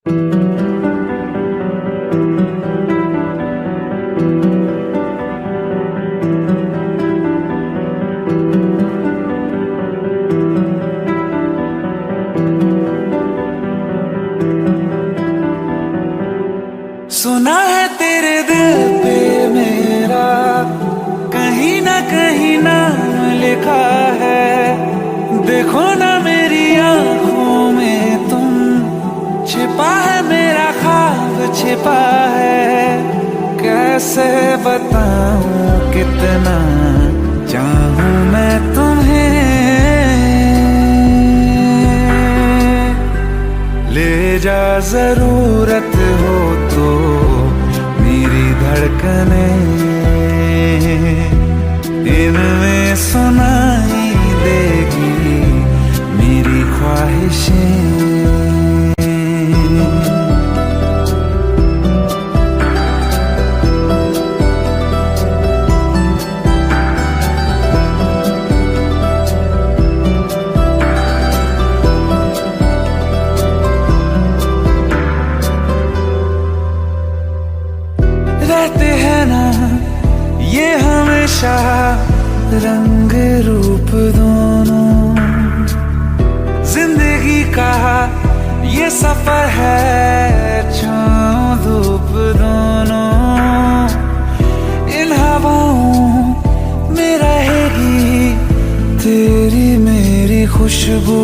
सुना है तेरे दिल पे मेरा कहीं ना कहीं नाम लिखा है। देखो ना मेरी आंखों में तुम, छिपा है मेरा ख्वाब छिपा है। कैसे बताऊं कितना चाहूं मैं तुम्हें। ले जा जरूरत हो तो मेरी धड़कने, इनमें सुनाई देगी मेरी ख्वाहिशें। रहते हैं ना ये हमेशा रंग रूप दोनों, जिंदगी का ये सफर है छाँव धूप दोनों। इन हवाओं में रहेगी तेरी मेरी खुशबू,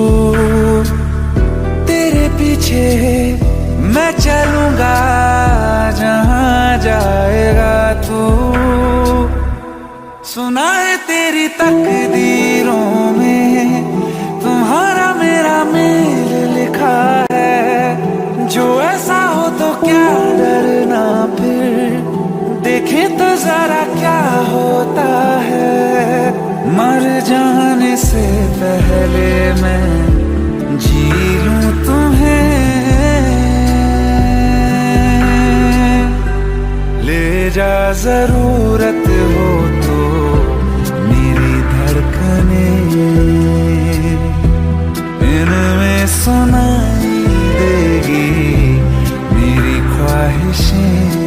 तेरे पीछे मैं चलूंगा जहां जाएगा तू। सुना है तेरी तकदीरों में तुम्हारा मेरा मेल लिखा है। जो ऐसा हो तो क्या डरना फिर, देखे तो जरा क्या होता है। मर जाने से पहले मैं जी लूं तुम्हें। ले जा जरूरत हो तो मेरी धड़कने, इनमें सुनाई देगी मेरी ख्वाहिशें।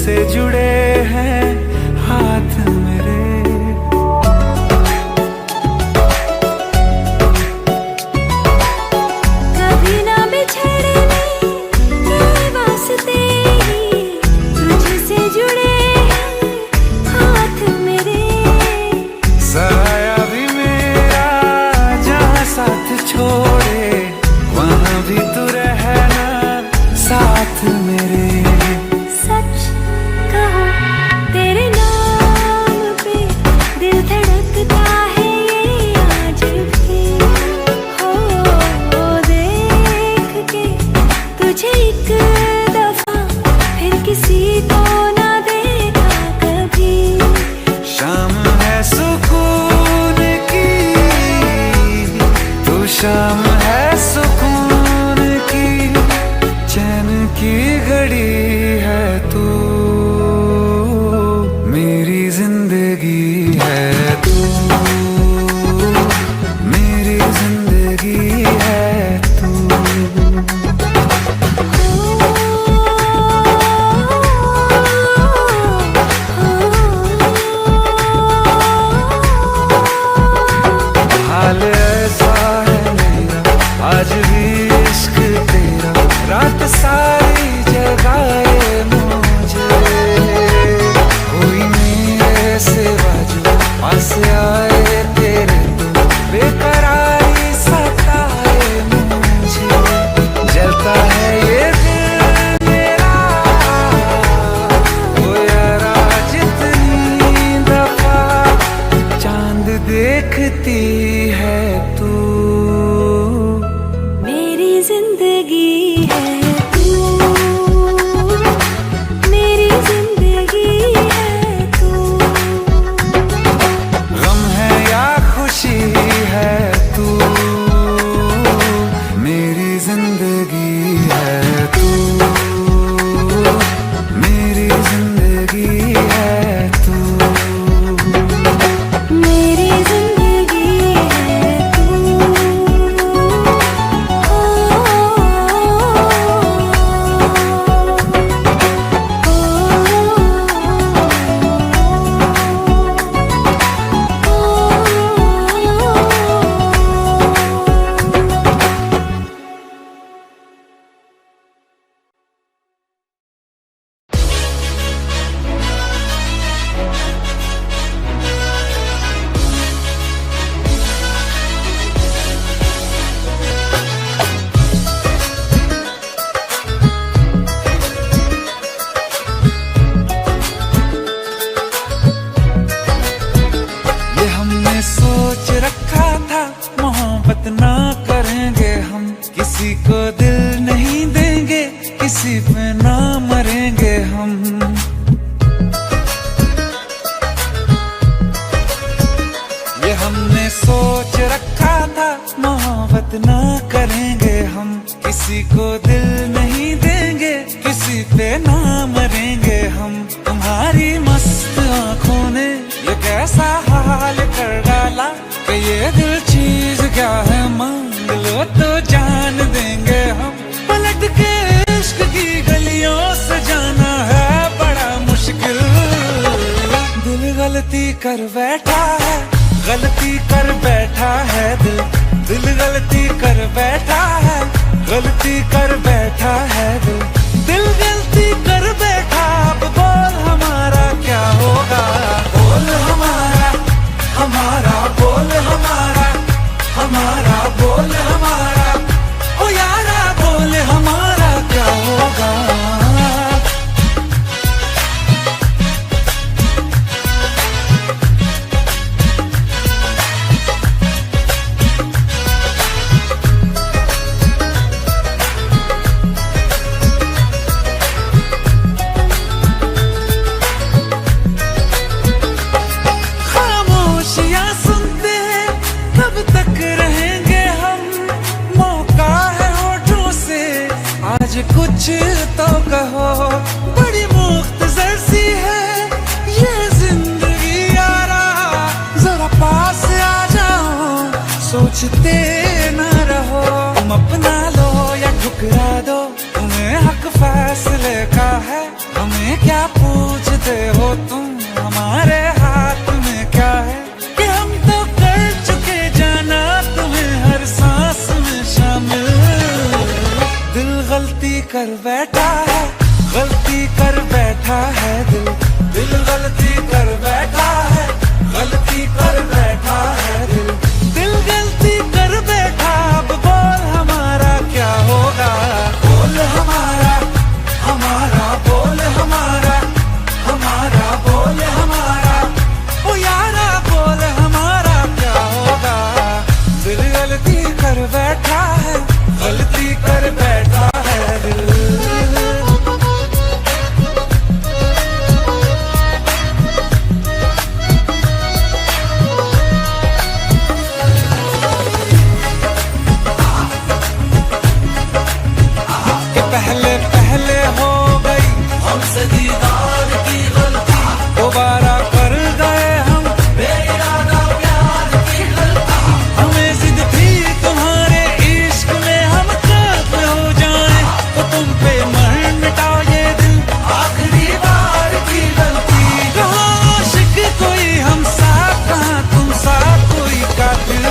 तुझसे जुड़े हैं हाथ मेरे। कभी ना बिछड़ने के वास्ते ही तुझसे जुड़े हैं हाथ मेरे। साया भी मेरा जहाँ साथ छोड़े वहाँ भी तू रहना साथ मेरे। सच कहो तेरे नाम पे दिल धड़कता है ये आज भी। हो देख के तुझे एक दफा फिर किसी को ना देखा कभी। शाम है सुकून की, तू शाम है सुकून की, चैन की घड़ी है तू, मेरी जिंदगी है तू, मेरी जिंदगी है तू। हाल ऐसा है मेरा आज भी इश्क तेरा, रात सारी जगाए मुझे। कोई मेरे सिवा जो पास आए तेरे तो बेकरारी सताए मुझे। जलता है ये दिल मेरा ओ यारा जितनी दफा चांद देखती है तू, मेरी जिंदगी है तू, मेरी जिंदगी है तू। गम है या खुशी है तू, मेरी जिंदगी है तू, मेरी जिंदगी है तू, मेरी जिंदगी है तू। ये हमने सोच रखा था मोहब्बत ना करेंगे हम, किसी को दिल नहीं देंगे, किसी पे ना मरेंगे हम। ये हमने सोच रखा था मोहब्बत ना करेंगे हम, किसी को दिल नहीं देंगे, किसी पे ना मरेंगे हम। तुम्हारी मस्त आंखों ने ये कैसा हाल कर डाला कि ये दिल चीज क्या है मांग लो तो जान देंगे हम। पलट के इश्क की गलियों से जाना है बड़ा मुश्किल, दिल गलती कर बैठा है, गलती कर बैठा है दिल, दिल गलती कर बैठा है, गलती कर बैठा है दिल, दिल गलती कर बैठा। अब बोल हमारा क्या होगा, बोल हमारा, हमारा बोल हमारा, हमारा बोल हमारा, ओ यारा बोल हमारा क्या होगा। खामोशियां सुनते हैं कब तक रहेंगे हम, मौका है होठों से आज कुछ तो कहो। बड़ी मुख्तसर सी है ये जिंदगी यारा, जरा पास आ जाओ सोचते न रहो। तुम अपना लो या ठुकरा दो, तुम्हें हक फैसले का है, हमें क्या पूछना। गलती कर बैठा है, गलती कर बैठा है दिल। दिल गलती कर बैठा, अब बोल हमारा क्या होगा। बोल हमारा, हमारा बोल हमारा, हमारा बोल हमारा, ओ यारा बोल हमारा क्या होगा। दिल गलती कर बैठा है, गलती कर बैठा है दिल। पहले पहले हो गई हमसे दीदार की गलती, दोबारा कर गए हम बेइरादा प्यार की गलती। हमें जिद थी तुम्हारे इश्क में हम कब हो जाएं, तो तुम पे मर मिटा ये दिल, आखिरी बार की गलती। कहाँ आशिक कोई हम साथ, कहाँ तुम साथ कोई कातिल।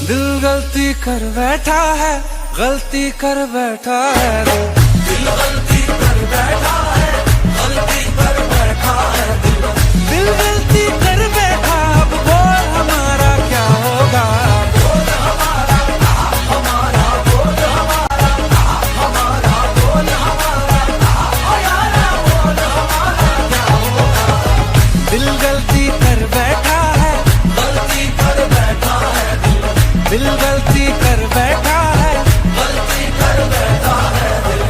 दिल गलती कर बैठा है, गलती कर बैठा है दिल। दिल गलती कर बैठा है, गलती कर बैठा है दिल। दिल गलती कर बैठा, अब बोल हमारा क्या होगा। बोल हमारा, हमारा बोल हमारा, हमारा बोल हमारा, ओ यारा बोल हमारा क्या होगा। दिल गलती कर बैठा है, गलती कर बैठा है दिल। दिल गलती कर बैठा है, गलती कर बैठा है दिल।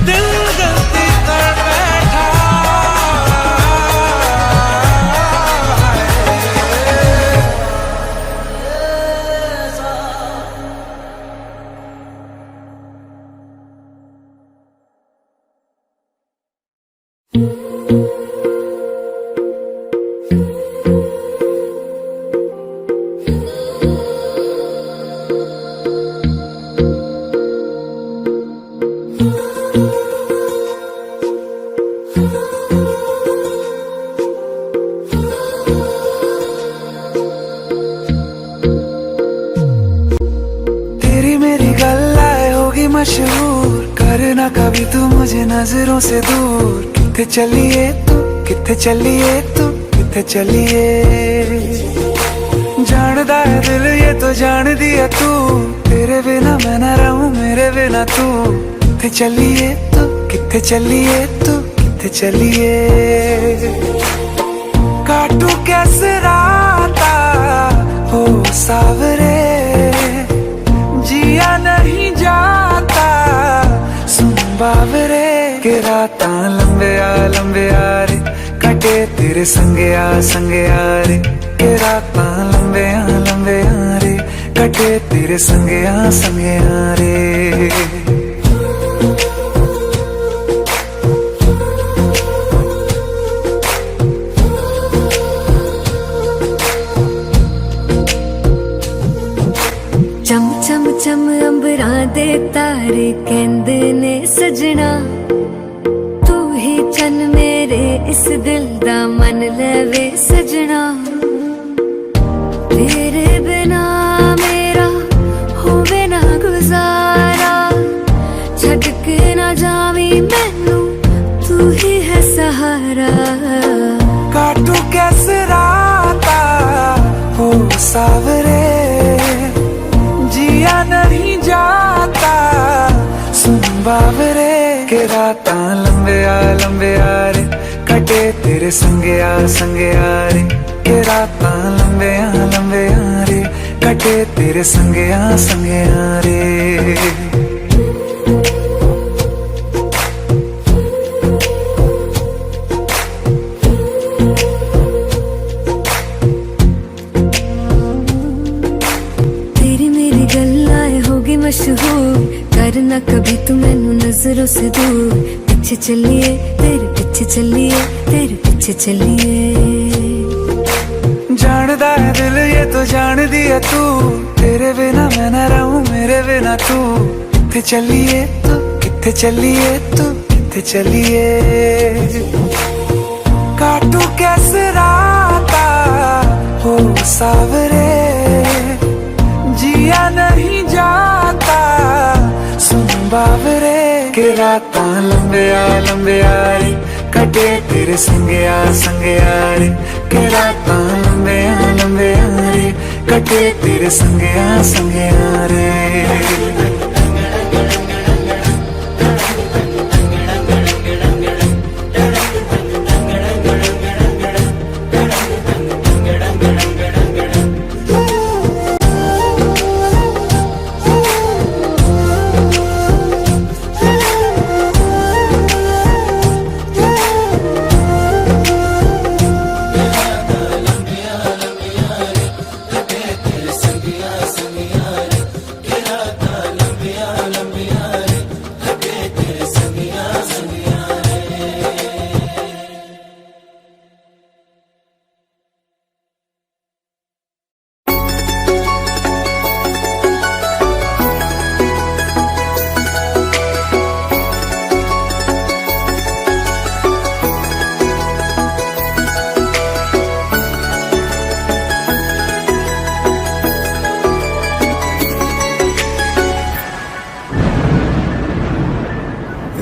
दिल गलती कर बैठा तेरी मेरी गल्लाए होगी मशहूर, करना कभी तू मुझे नजरों से दूर। किथे चलिए तू, किथे चलिए तू, किथे चलिए। जानदा है दिल ये तो जान दिया तू, तेरे बिना मैं ना रहूं मेरे बिना तू। किथे चलिए तू, किथे चलिए तू, किथे चलिए। काटू कैसे राता हो सावरे, जिया नहीं जाता सुन बावरे। के राता लंबे आ रे, कटे तेरे संगे आ रे। के राता लंबे आ रे, कटे तेरे संगे आ रे। चम चम चम अंबरां दे तारे कहंदे ने सजना, तू ही चन मेरे इस दिल दा मन लवे सजना। तेरे बिना मेरा होवे ना गुजारा, छड़ के ना जावी मैनू तू ही है सहारा। काटू कैसे राता हो सावरे, जिया नहीं जाता सुन बावरे। के राता लंबे आ रे, कटे तेरे संगे आ रे। के राता लंबे आ रे, कटे तेरे संगे आ रे। मशहूर, करना कभी तू मैनू नजरों से दूर। पीछे चलिए तेरे पीछे चलिए, तेरे पीछे चलिए। जानदा है दिल ये तो जान दिया तू, तेरे बिना मैं ना रहूं मेरे बिना तू। किथे चलिए तू, किथे चलिए तू, किथे चलिए। काटू कैसे राता हो सावरे, जिया नहीं जाता सुन बावरे। के राता लंबे आ रे, कटे तेरे संगया संगया रे के रातां लंबिया लंबिया रे कटे तेरे संगया संगया रे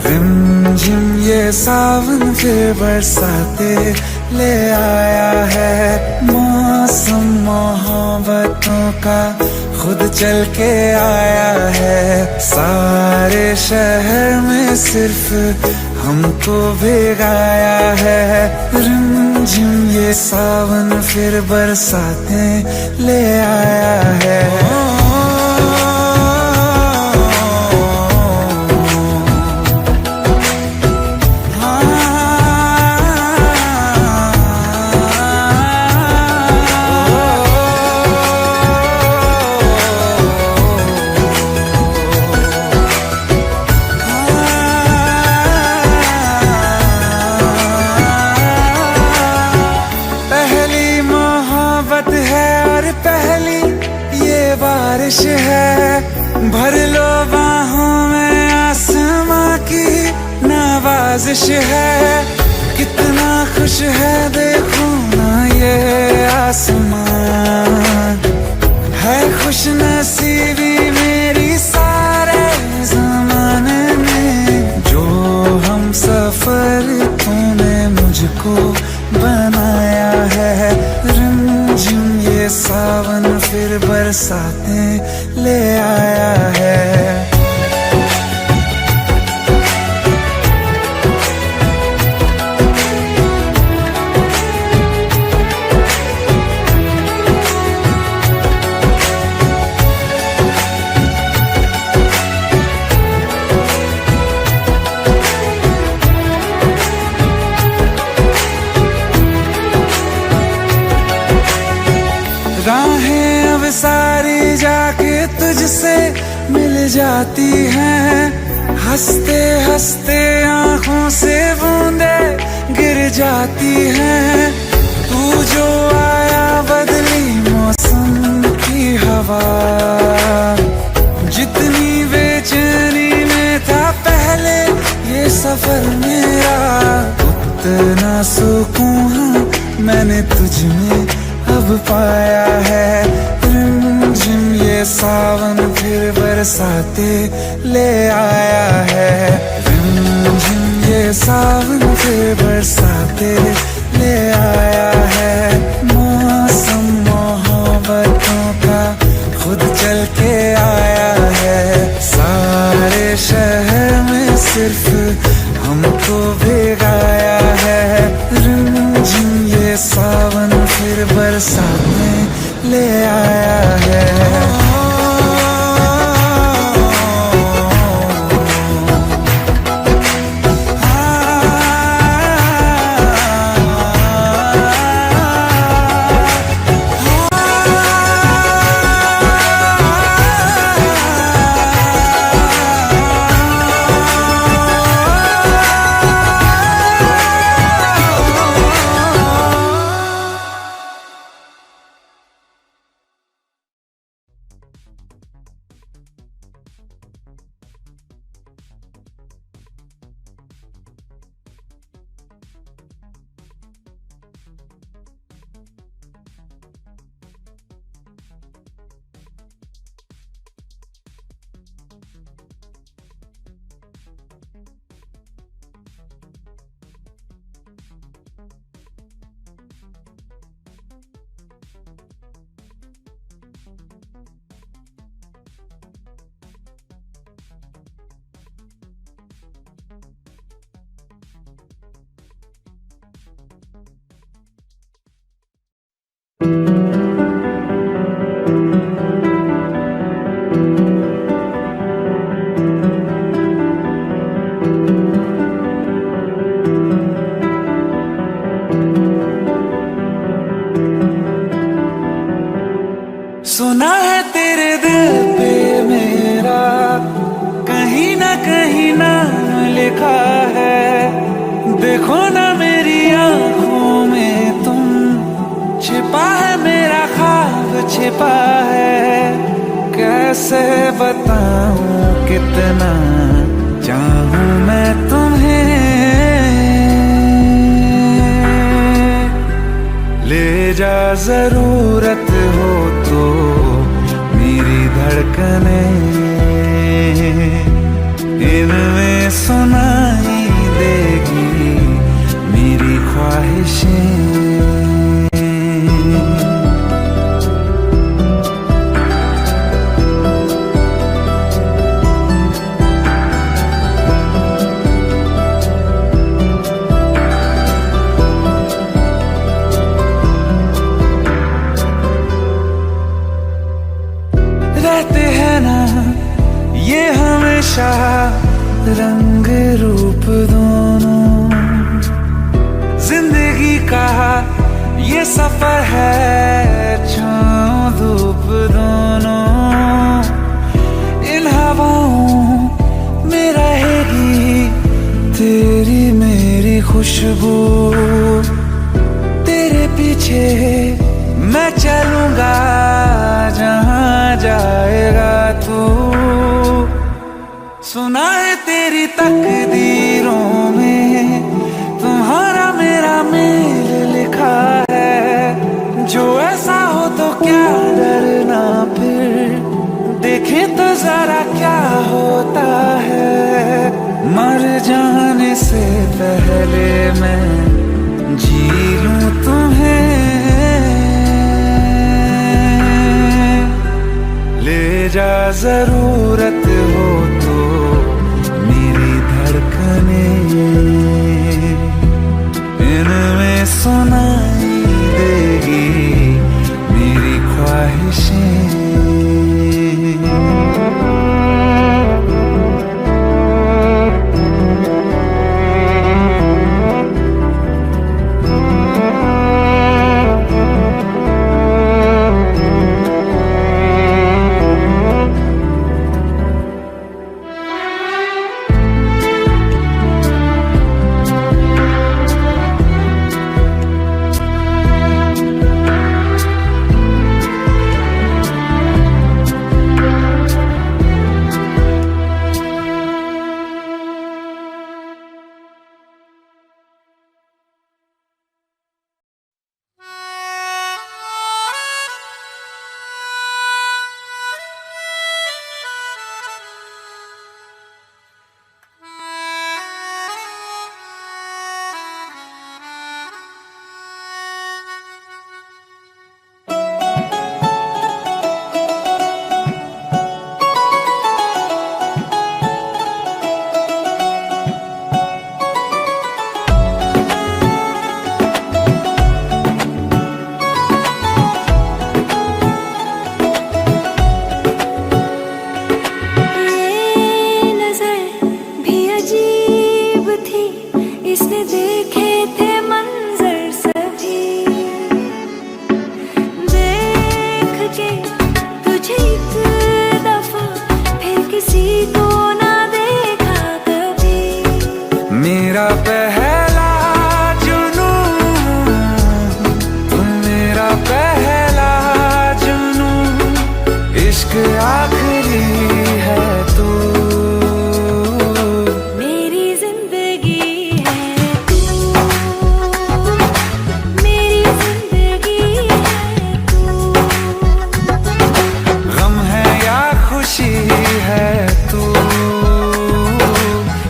रिमझिम ये सावन फिर बरसाते ले आया है मौसम मोहब्बतों का खुद चल के आया है सारे शहर में सिर्फ हमको भिगाया है रिमझिम ये सावन फिर बरसाते ले आया है बारिश है भर लो बाहों में आसमां की नवाजिश है कितना खुश है देखो ना ये आसमान है खुश नसीबी मेरी सारे ज़माने में जो हम सफर तूने मुझको बनाया है रिमझिम ये सावन फिर बरसाते ले आया है राहें अब सारी जाके तुझसे मिल जाती हैं हंसते हंसते आंखों से बूंदे गिर जाती हैं तू जो आया बदली मौसम की हवा जितनी बेचैनी में था पहले ये सफर मेरा उतना सुकून मैंने तुझ में अब पाया है रिमझिम ये सावन फिर बरसाते ले आया है रिमझिम ये सावन फिर बरसाते ले आया है मौसम मोहब्बतों का खुद चल के आया है सारे शहर में सिर्फ हमको भिगाया है रिमझिम ये सावन फिर बरसाने ले आया है देखो ना मेरी आंखों में तुम, छिपा है मेरा ख्वाब छिपा है। कैसे बताऊं कितना चाहूं मैं तुम्हें। ले जा जरूरत हो तो मेरी धड़कने, इनमें सुनाई देगी मेरी ख्वाहिशें। रहते हैं ना ये हमेशा रंग रूप दोनों, जिंदगी का ये सफर है छाँव धूप दोनों। इन हवाओं में रहेगी तेरी मेरी खुशबू, तेरे पीछे मैं चलूंगा जहां जाएगा तू। सुना है तेरी तकदीरों में तुम्हारा मेरा मेल लिखा है। जो ऐसा हो तो क्या डरना फिर, देखे तो जरा क्या होता है। मर जाने से पहले मैं जी लूं तुम्हें। ले जा जरूरत हो तो मेरी धड़कने, इनमें सुनाई देगी मेरी ख्वाहिशें। मेरा पहला जुनून, तुम मेरा पहला जुनून, इश्क आखिरी है तू। मेरी जिंदगी है तू, मेरी जिंदगी है तू। गम है या खुशी है तू,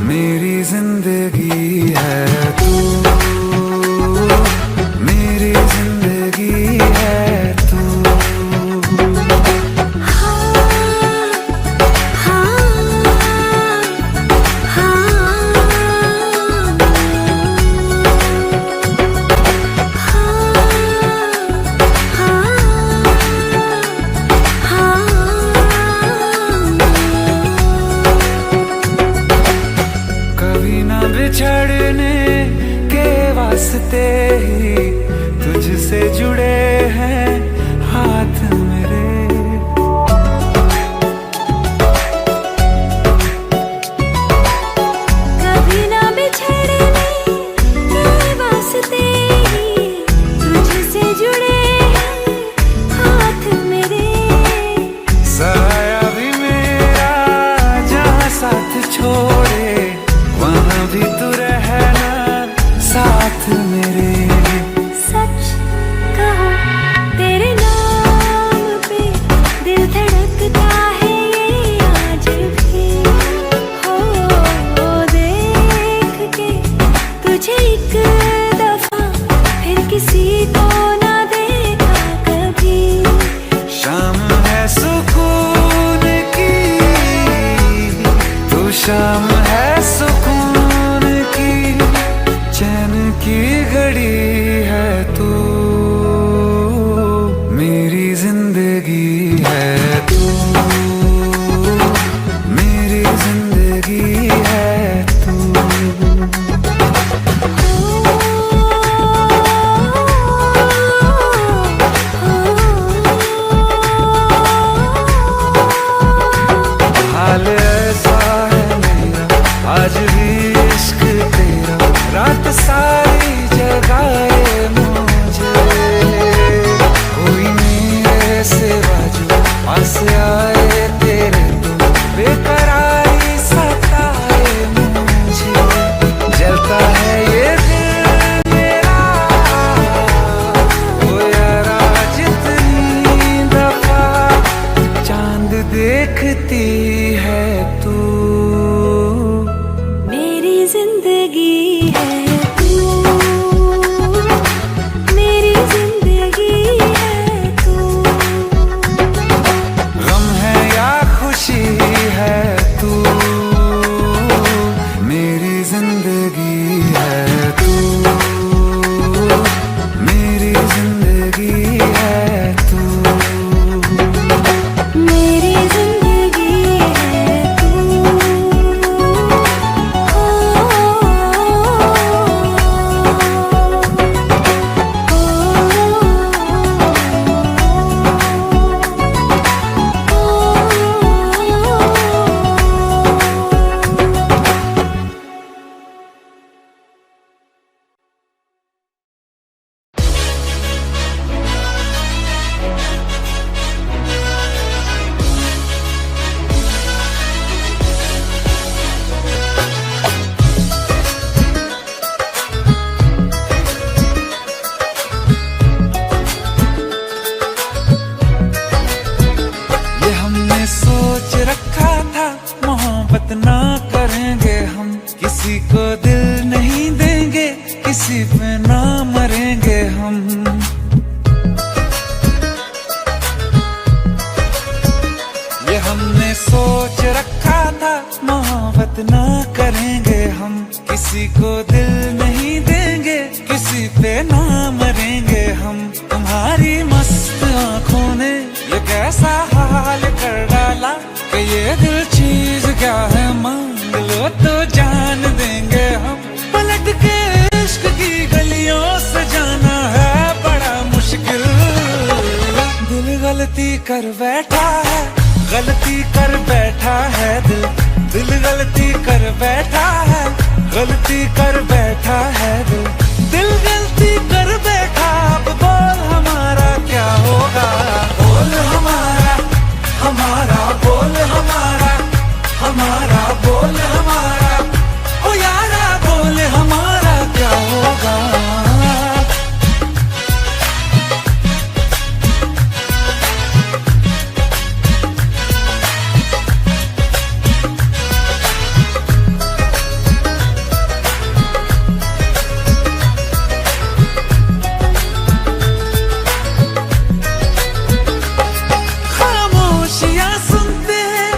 मेरी जिंदगी है तू। मेरी जिंदगी है तू। कभी ना बिछड़ने के वास्ते ही तुझसे जुड़े हैं हाथ मेरे। कभी ना बिछड़ने तुझे एक दफा फिर किसी को ना देखा कभी। शाम है सुकून की, तू शाम है सुकून की, चैन की घड़ी है तू, मेरी जिंदगी है तू, मेरी जिंदगी है तू। हाल ऐसा है मेरा आज भी इश्क तेरा, रात सारी जगाए मुझे, कोई मेरे सिवा जो पास आए तेरे तो बेकरारी सताए मुझे। जलता है ये दिल मेरा, ओ यारा जितनी दफा चांद देखती है तू, मेरी जिंदगी है तू, मेरी जिंदगी है तू। गम है या खुशी है तू, मेरी जिंदगी है तू, मेरी जिंदगी है तू, मेरी जिंदगी है तू। ये हमने सोच रखा था मोहब्बत ना करेंगे हम, किसी को दिल नहीं देंगे, किसी पे ना मरेंगे हम। ये हमने सोच रखा था मोहब्बत ना करेंगे हम, किसी को दिल नहीं देंगे, किसी पे ना मरेंगे हम। तुम्हारी मस्त आंखों ने ये कैसा हाल कर डाला कि ये दिल चीज क्या है मांग लो तो जान देंगे हम। पलट के इश्क की गलियों से जाना है बड़ा मुश्किल, दिल गलती कर बैठा है, गलती कर बैठा है दिल, दिल गलती कर बैठा है, गलती कर बैठा है दिल, दिल गलती कर बैठा। अब बोल हमारा क्या होगा, बोल हमारा, हमारा बोल हमारा, हमारा बोल हमारा, ओ यारा बोल हमारा क्या होगा। खामोशियां सुनते हैं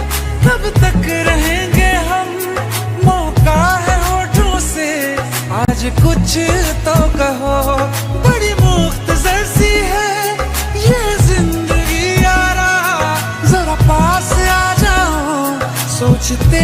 कब तक रहेंगे हम, मौका है होठों से आज कुछ तो कहो। बड़ी मुख्तसर सी है ये जिंदगी यारा, जरा पास आ जाओ सोचते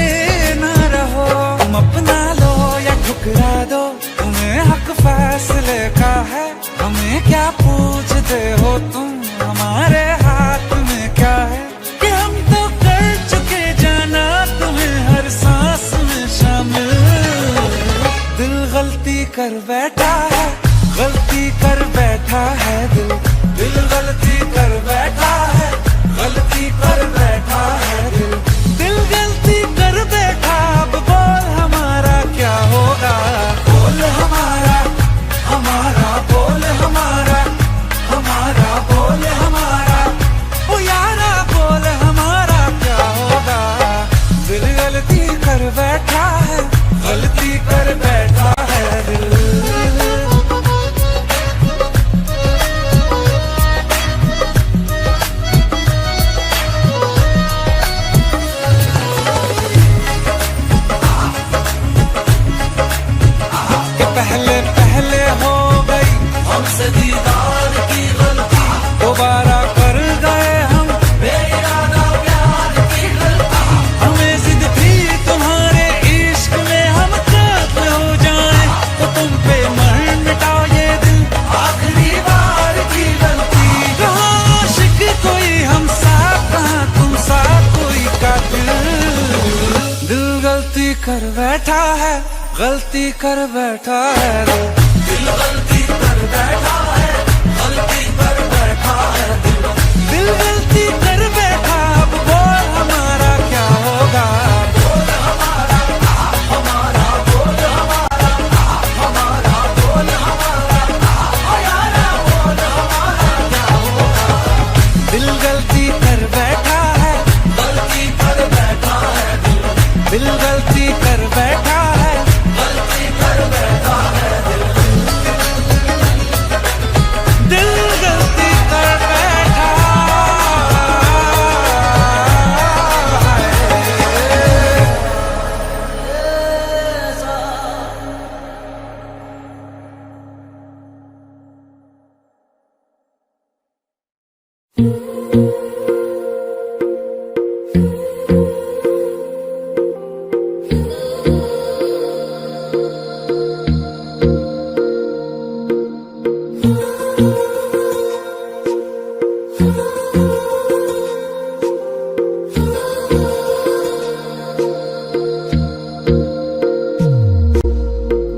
न रहो। तुम अपना लो या ठुकरा दो, तुम्हें हक फैसले का है, हमें क्या पूछते हो तुम, हमारे हाथ में क्या है कि हम तो कर चुके जाना तुम्हें हर सांस में शामिल। दिल गलती कर बैठा है, गलती कर बैठा है दिल, दिल गलती कर बैठा है, गलती कर बैठा है दिल, दिल गलती कर बैठा। अब बोल हमारा क्या होगा, बोल हमारा, हमारा बोल हमारा, हमारा बोल हमारा, ओ यारा बोल हमारा क्या होगा। दिल गलती कर बैठा है, गलती कर बैठा है दिल। कर बैठा है, गलती कर बैठा है दिल गलती कर बैठा है, गलती कर बैठा है दिल गलती कर बैठा। अब बोल हमारा क्या होगा, बोल हमारा हमारा बोल हमारा हमारा बोल हमारा यारा बोल हमारा क्या होगा। दिल गलती कर बैठा है, गलती कर बैठा है दिल गलती कर बैठा है, गलती कर बैठा है दिल गलती कर बैठा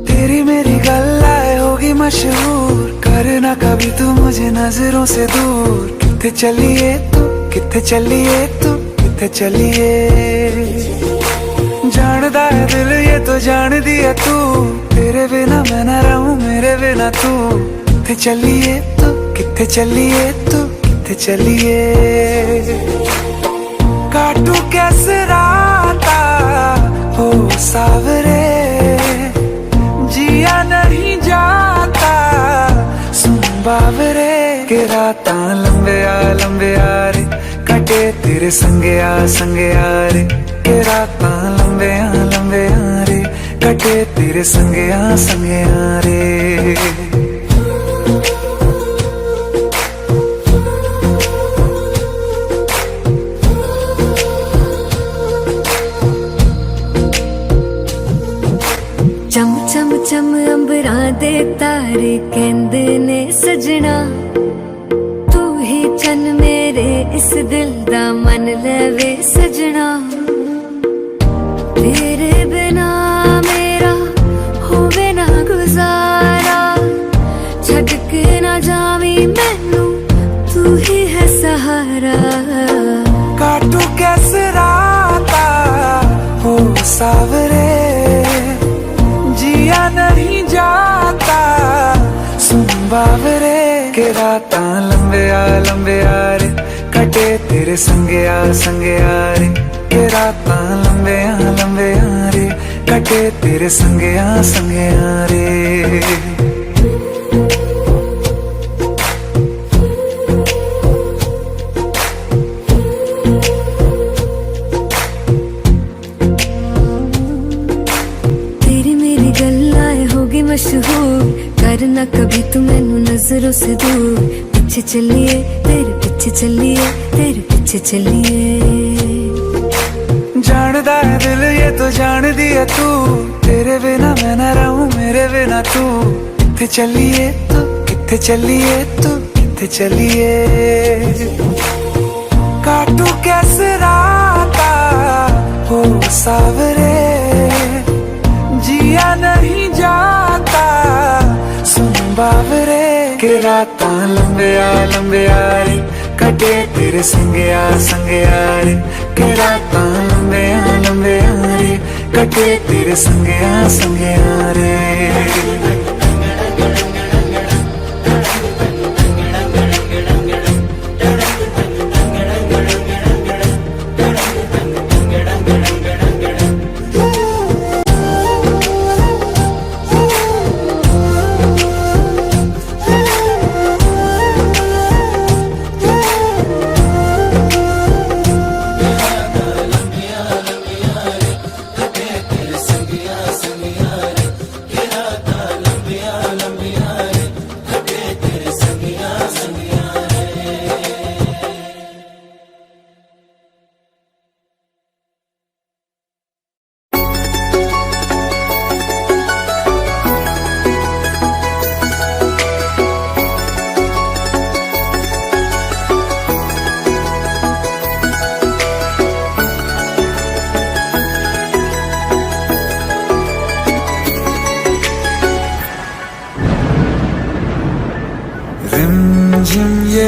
तेरी मेरी गल्लाए होगी मशहूर, करना कभी तू मुझे नजरों से दूर। किथे चलिए तू, किथे चलिए तू, किथे चलिए। जानदा है दिल ये तो जान दिया तू, तेरे बिना मैं न रहूं मेरे बिना तू। किथे चलिए तू, किथे चलिए तू, किथे चलिए। काटू कैसे राता हो सावरे, जिया नहीं जाता सुन बावरे। के राता लंबे आ रे, कटे तेरे संगे आ रे। के राता लंबे आ रे, कटे तेरे संगे आ रे। चम चम चम अंबरां दे तारे कहंदे ने सजना, तू ही चन मेरे इस दिल दा मन लेवे सजना। तेरे बिना मेरा होवे ना गुजारा, छड़ के ना जावी मैनू तू ही है सहारा। काटू कैसे राता हो सावरे, जिया नहीं जाता सुन बावरे। के राता लंबे आ रे, कटे तेरे संगे आ रे। के राता लंबे आ रे, कटे तेरे संगे आ रे। मशहूर, करना कभी तू मैनू नजरों से दूर। पीछे चलिए तेरे पीछे चलिए, तेरे पीछे चलिए। जानदा है दिल ये तो जान दिया तू, तेरे बिना मैं न रहूं मेरे बिना तू। किथे चलिए तू, किथे चलिए तू, किथे चलिए। काटू कैसे राता हो सावरे, जिया नहीं जाता सुन बावरे। के राता लंबे आ रे, कटे तेरे संगे आ रे। के राता लंबे आ रे, कटे तेरे संगे आ रे।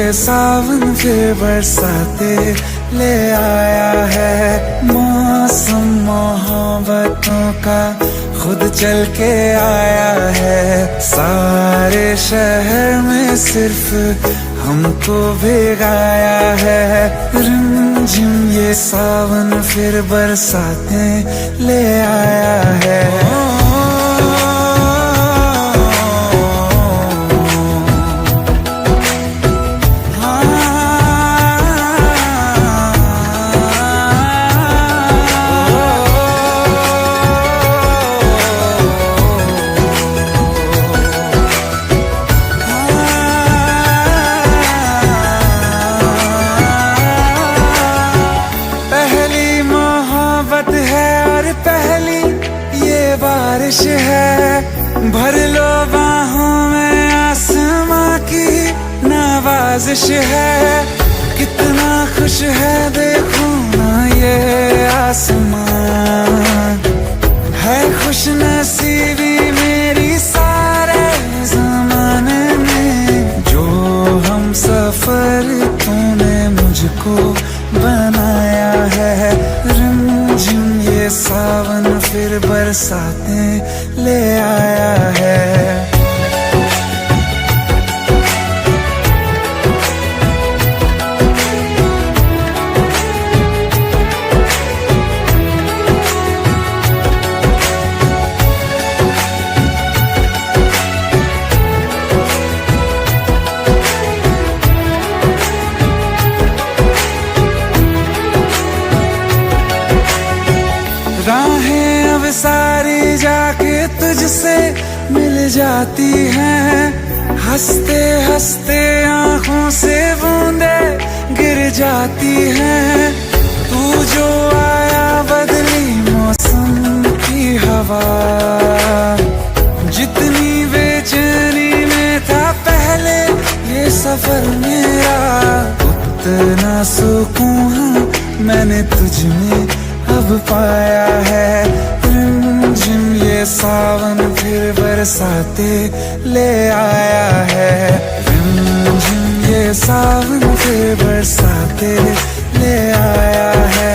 ये सावन फिर बरसाते ले आया है। मौसम मोहब्बतों का खुद चल के आया है। सारे शहर में सिर्फ हमको भिगाया है। रिमझिम ये सावन फिर बरसाते ले आया है। बारिश है भर लो बाहों में, आसमां की नवाजिश है। कितना खुश है देखो ना ये आसमान, है खुश नसीबी मेरी सारे ज़माने में। जो हम सफर तूने मुझको बनाया है। रिमझिम ये सावन फिर बरसाते ले आया है। राहें अब सारी जाके तुझसे मिल जाती हैं। हंसते हंसते आंखों से बूंदे गिर जाती हैं। तू जो आया बदली मौसम की हवा, जितनी बेचैनी में था पहले ये सफर मेरा, उतना सुकून मैंने तुझ में अब पाया है। रिमझिम ये सावन फिर बरसाते ले आया है। रिमझिम ये सावन फिर बरसाते ले आया है।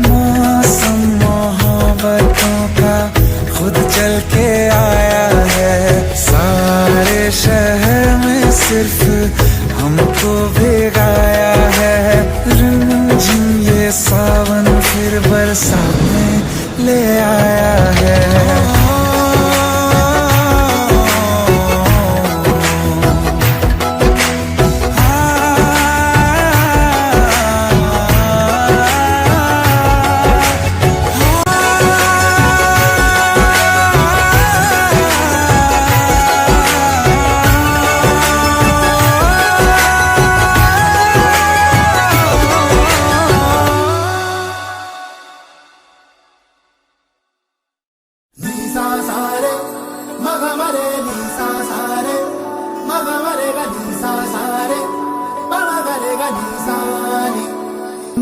मौसम मोहब्बतों का खुद चल के आया है। सारे शहर में सिर्फ हमको भिगाया है। रिमझिम ये सावन फिर बरसाते ले आया है।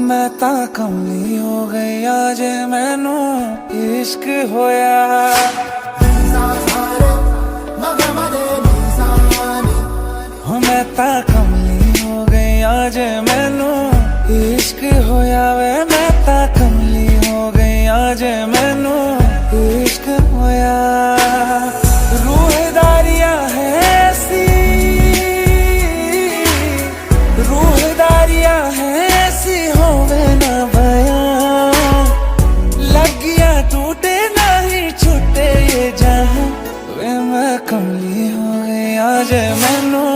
मैं ता कमली हो गई आज मैनू इश्क होया। मैं ता कमली हो गई आज मैनू इश्क होया वे। मैं ता कमली हो गई आज मैनू इश्क होया। रूहदारियां है ऐसी, रूहदारियां है ऐसी होवे ना बयां। लगिया टूटे नहीं छूटे ये जहां वे। मैं कमली हो गई आज मैनू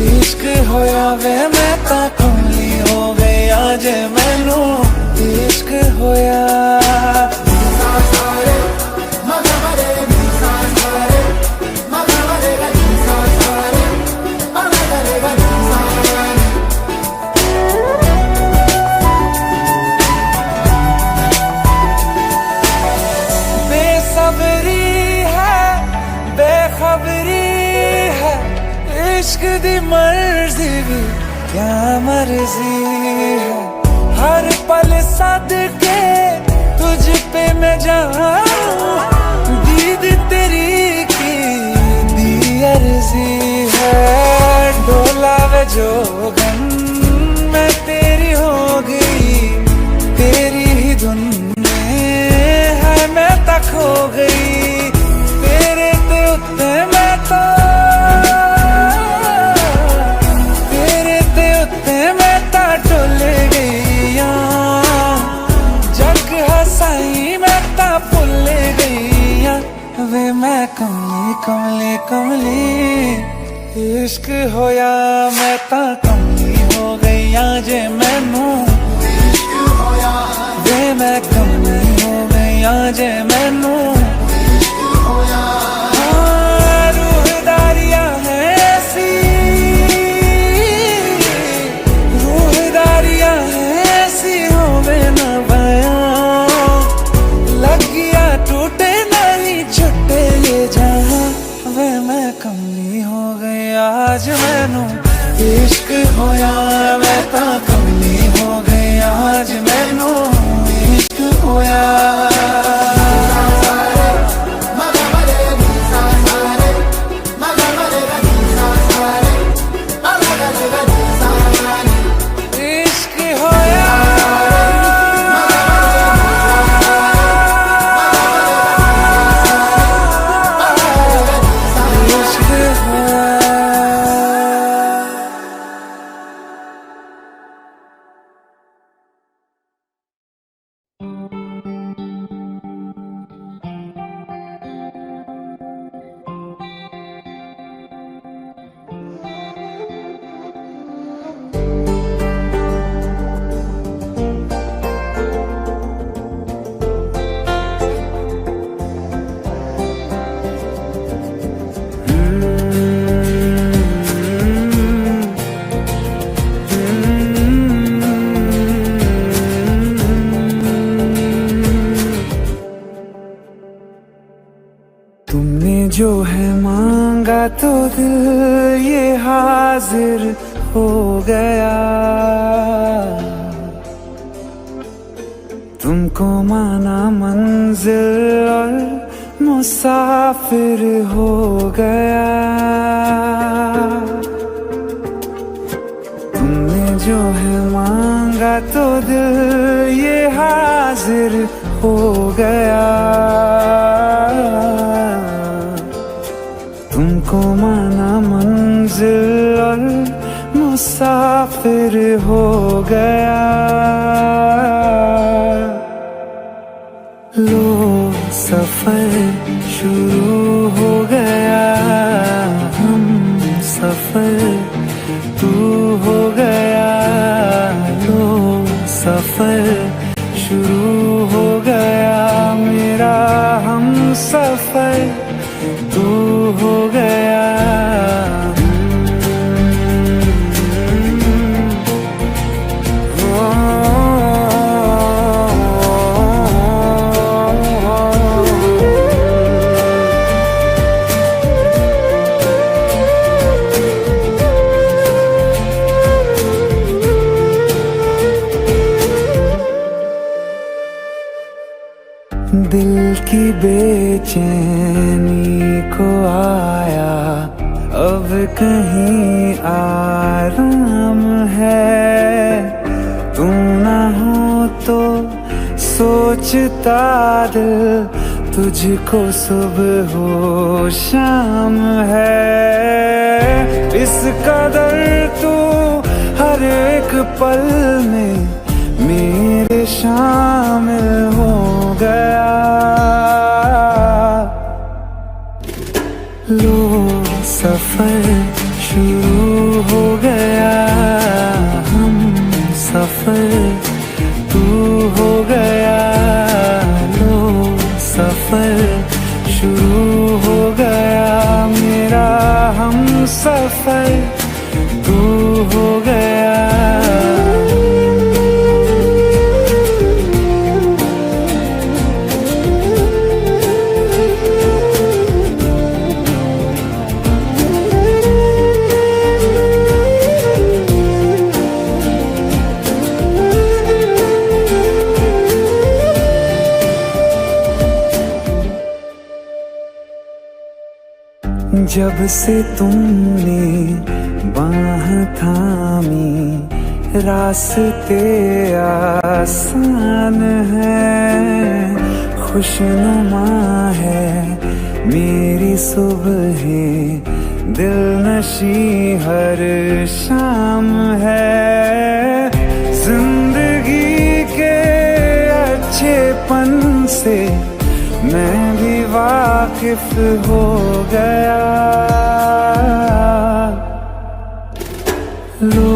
इश्क होया वे। मैं ता कमली हो गई आज मैनू इश्क होया। इश्क दी मर्जी भी क्या मर्जी है। हर पल सदके तुझ पे मैं जाऊं, दीद तेरी की दी अर्जी है। डोला वे जोगन मैं तेरी हो गई, तेरी ही धुन में है मैं तक हो गई, तेरे ते उत्ते मैं तो, तेरे ते उत्ते मैं ता डुल गई, जग हसाई मैं ता भुल गई, वे मैं कमली कमली कमली इश्क होया मैं ता कमली हो गई जे मैनू, वे मैं कमली हो गई जे मैनू, रूहदारियां है ऐसी, रूहदारियां है ऐसी होवे ना बयां, लगिया टूटे नहीं छुट्टे ये जहां, वे मैं कमली हो गई आज मैनू इश्क होया मैं ता कमली हो गई आज मैनू इश्क होया। तुमने जो है मांगा तो दिल ये हाजिर हो गया, तुमको माना मंजिल और मुसाफिर हो गया, तुमने जो है मांगा तो दिल ये हाजिर हो गया, तुमको माना मंजिल और मुसाफिर हो गया, लो सफर शुरू हो गया, हम सफर तू हो गया, लो सफर शुरू हो गया, मेरा हम सफर तू हो गया। दिल की बेचैनी को आया अब कहीं आराम है, तुम ना हो तो सोचता दिल तुझको सुबह हो शाम है, इस कदर तू हर एक पल में मेरे शामिल हो गया, लो सफर शुरू हो गया, हम सफर तू हो गया, लो सफर शुरू हो गया, मेरा हम सफर तू हो गया। जब से तुमने बाह थामी रास्ते आसान है, खुशनुमा है मेरी सुबह, दिल नशी हर शाम है। जिंदगी के अच्छेपन से मैं भी वाकिफ हो गया। लो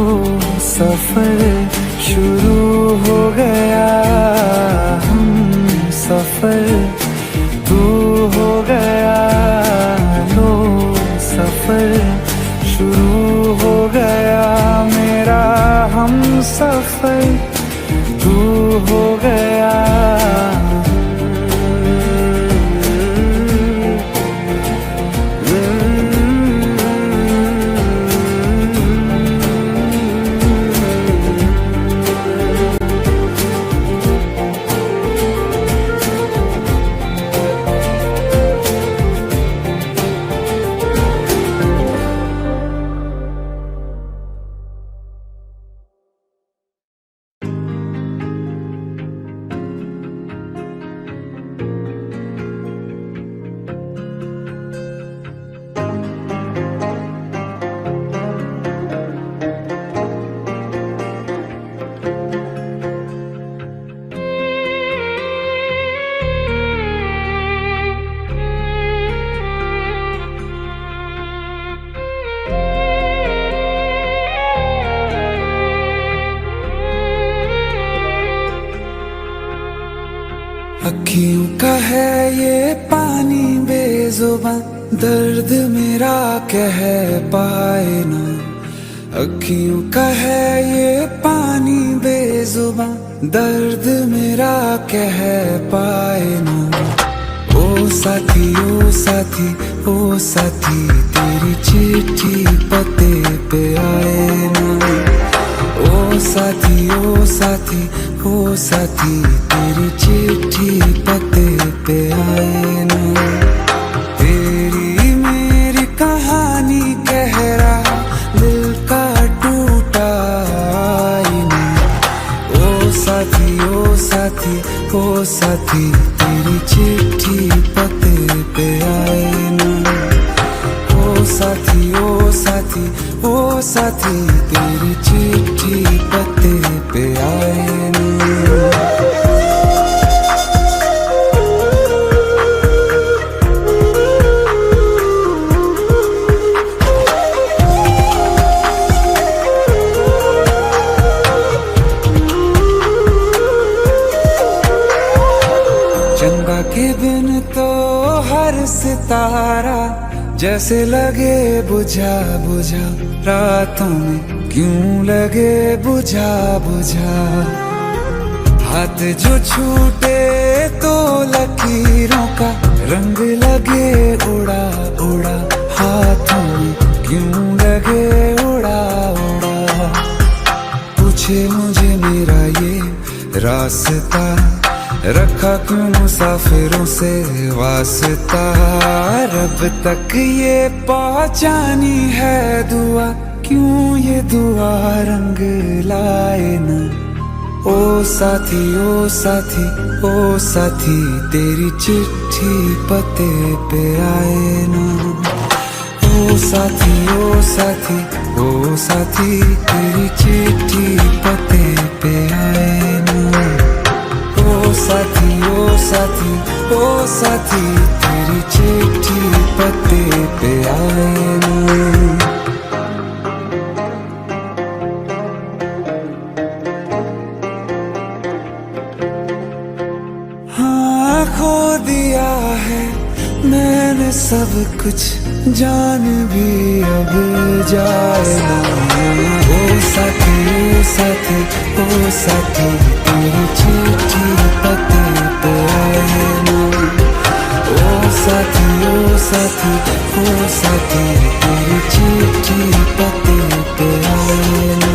सफर शुरू हो गया, हम सफर तू हो गया। लो सफर शुरू हो गया, मेरा हम सफर तू हो गया। अखियों का है ये पानी बेजुबां, दर्द मेरा कह पाए ना। अखियों का है ये पानी बेजुबां, दर्द मेरा कह पाए ना। ओ साथी ओ साथी ओ साथी, तेरी चिट्ठी पते पे आए ना। ओ साथी ओ साथी ओ साथी, तेरी चिट्ठी पते पे आए ना। तेरी मेरी कहानी कह रहा दिल का टूटा आईना। ओ साथी ओ साथी ओ साथी, तेरी चिट्ठी पते पे आए ना। ओ साथी ओ साथी ओ साथी, तेरी चिट्ठी पते पे आए ना। चंदा के बिन तो हर सितारा जैसे लगे बुझा बुझा, रातों में क्यों लगे बुझा बुझा। हाथ जो छूटे तो लकीरों का रंग लगे उड़ा उड़ा, हाथों में क्यों लगे उड़ा उड़ा। पूछे मुझे मेरा ये रास्ता, रखा क्यों मुसाफिरों से वास्ता। रब तक ये पहुंचानी है दुआ, क्यों ये दुआ रंग लाए ना। ओ साथी ओ साथी ओ साथी, तेरी चिट्ठी पते पे आए ना। ओ साथी ओ साथी ओ साथी, तेरी चिट्ठी पते पे आए ना। ओ साथी ओ साथी ओ साथी, तेरी चिट्ठी पते पे आए ना। हाँ खो दिया है मैंने सब कुछ, जान भी अब जाए ना। ओ साथी ओ साथी ओ साथी, तेरी चिट्ठी पते पे आए ना। ओ साथी ओ साथी ओ साथी, तेरी चिट्ठी पते पे आए ना।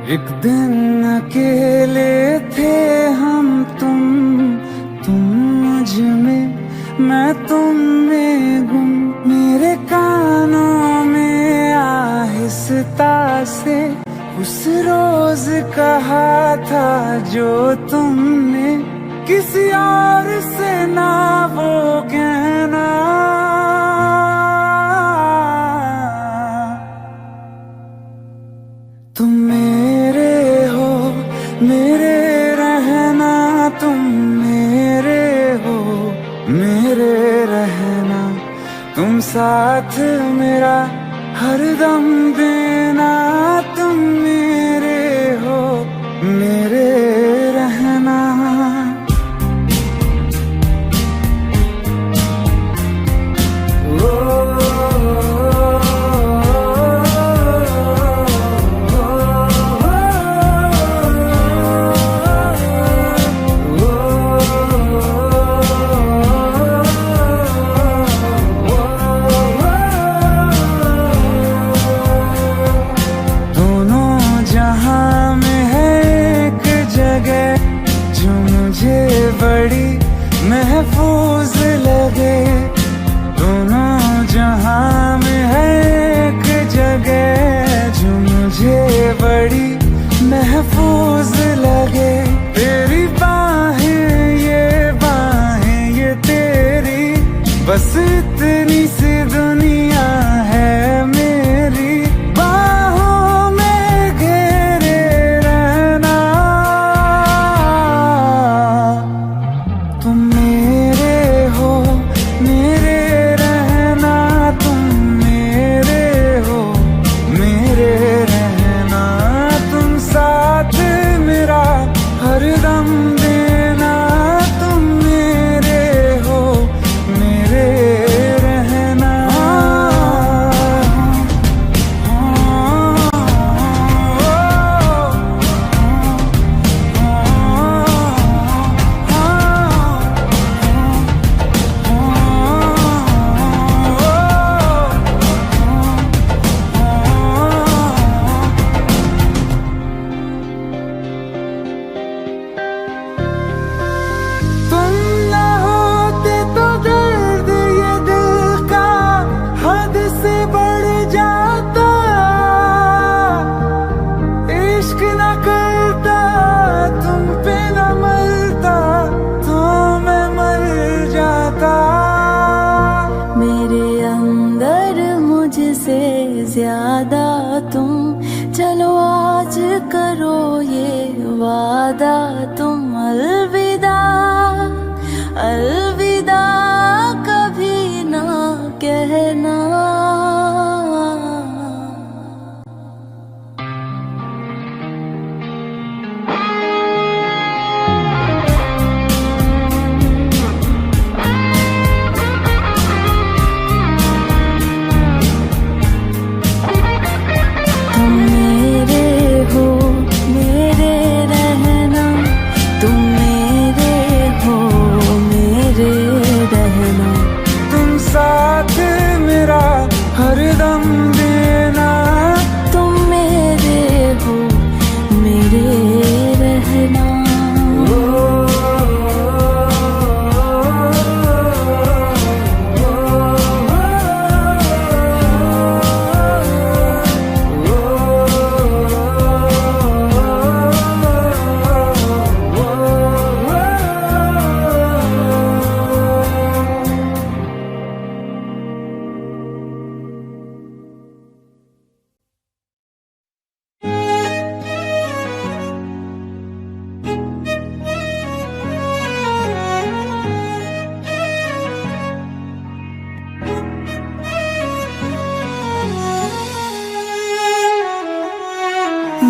एक दिन अकेले थे हम, तुम मुझ में, मैं तुम में गुम। मेरे कानों में आहिस्ता से उस रोज कहा था जो तुमने किसी और से ना वो कहना। तुम मेरे हो, मेरे रहना, तुम मेरे हो, मेरे रहना। तुम साथ मेरा हरदम देना, तुम मेरे हो, मेरे रहना। बड़ी महफूज लगे, दोनों जहां में है एक जगह जो मुझे बड़ी महफूज लगे। तेरी बाहें ये तेरी, बस इतनी सी दुनिया है मेरी। बाहों में घेरे रहना, तुम मेरे हो, मेरे रहना। तुम मेरे हो, मेरे रहना। तुम साथ मेरा हरदम देना, तुम मेरे हो, मेरे रहना। तुम ना होते तो दर्द ये दिल का हद से बढ़ जाता। इश्क न करता, तुम पे न मरता, तो मैं मर जाता। मेरे अंदर मुझसे ज्यादा तुम, चलो आज करो ये वादा। तुम अलविदा, अलविदा कभी ना कहना। तुम मेरे हो, मेरे रहना। तुम मेरे हो, मेरे रहना। तुम साथ मेरा हरदम देना, तुम मेरे हो, मेरे रहना।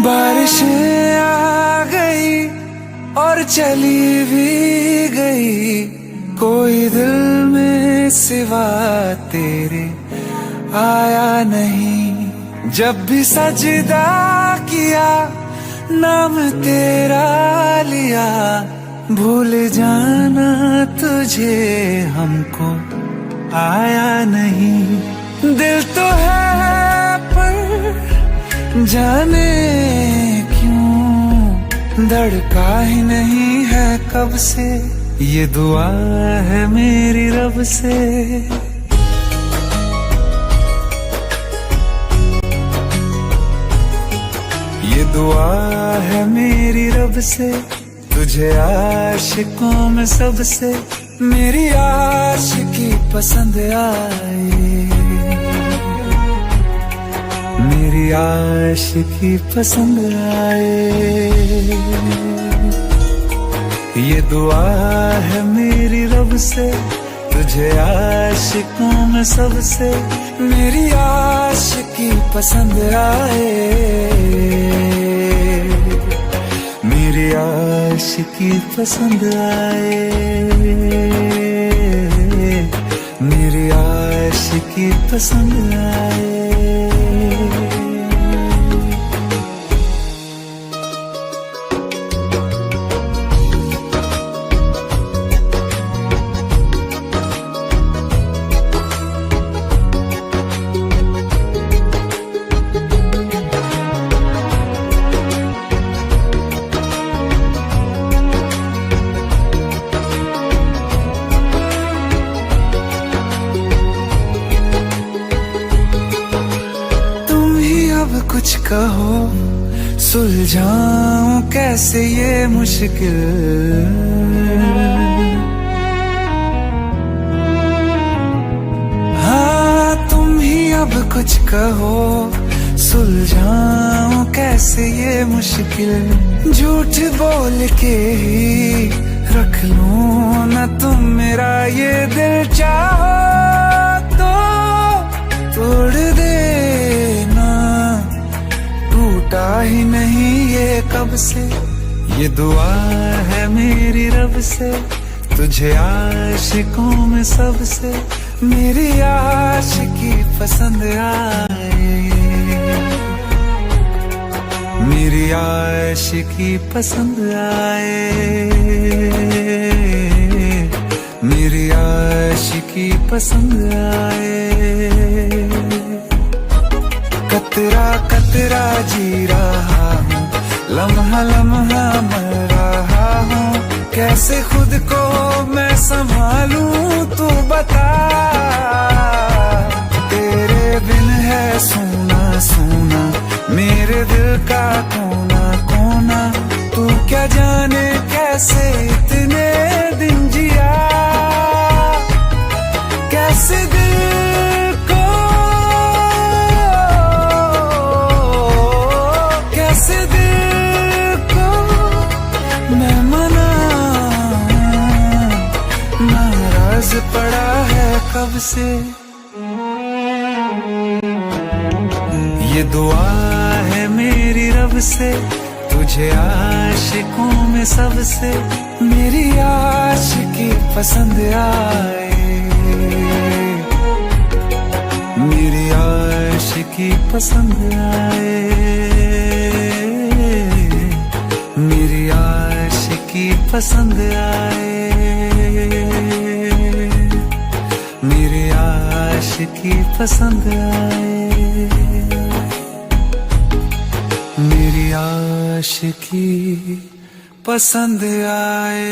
बारिशें आ गई और चली भी गई, कोई दिल में सिवा तेरे आया नहीं। जब भी सजदा किया, नाम तेरा लिया, भूल जाना तुझे हमको आया नहीं। दिल तो है पर जाने क्यों धड़का ही नहीं है कब से, ये दुआ है मेरी रब से। ये दुआ है मेरी रब से, तुझे आशिकों में सबसे मेरी आशिकी पसंद आए, मेरी आशिकी पसंद आए। ये दुआ है मेरी रब से, तुझे आशिकों में सबसे मेरी आशिकी पसंद आए, मेरी आशिकी पसंद आए, मेरी आशिकी पसंद आए। कुछ कहो सुलझाऊं कैसे ये मुश्किल, हाँ तुम ही अब कुछ कहो सुलझाऊं कैसे ये मुश्किल। झूठ बोल के ही रख लूं ना तुम मेरा ये दिल, चाहो तो तोड़ देना, टूटा ही नहीं ये कब से। ये दुआ है मेरी रब से, तुझे आशिकों में सबसे मेरी आशिकी पसंद आए, मेरी आशिकी पसंद आए, मेरी आशिकी पसंद आए। कतरा कतरा जी रहा हूँ, लम्हा लम्हा मर रहा हूँ, कैसे खुद को मैं संभालूं तू बता। तेरे बिन है सोना सोना मेरे दिल का कोना कोना, तू क्या जाने कैसे इतने दिन जिया, कैसे दिल को कैसे दिल को मैं मनाऊं, नाराज पड़ा है कब से। ये दुआ है मेरी रब से, तुझे आशिकों में सबसे मेरी आशिकी पसंद आए, मेरी आशिकी पसंद आए, मेरी आशिकी पसंद आए, मेरी आशिकी पसंद आए, मेरी आशिकी पसंद आए।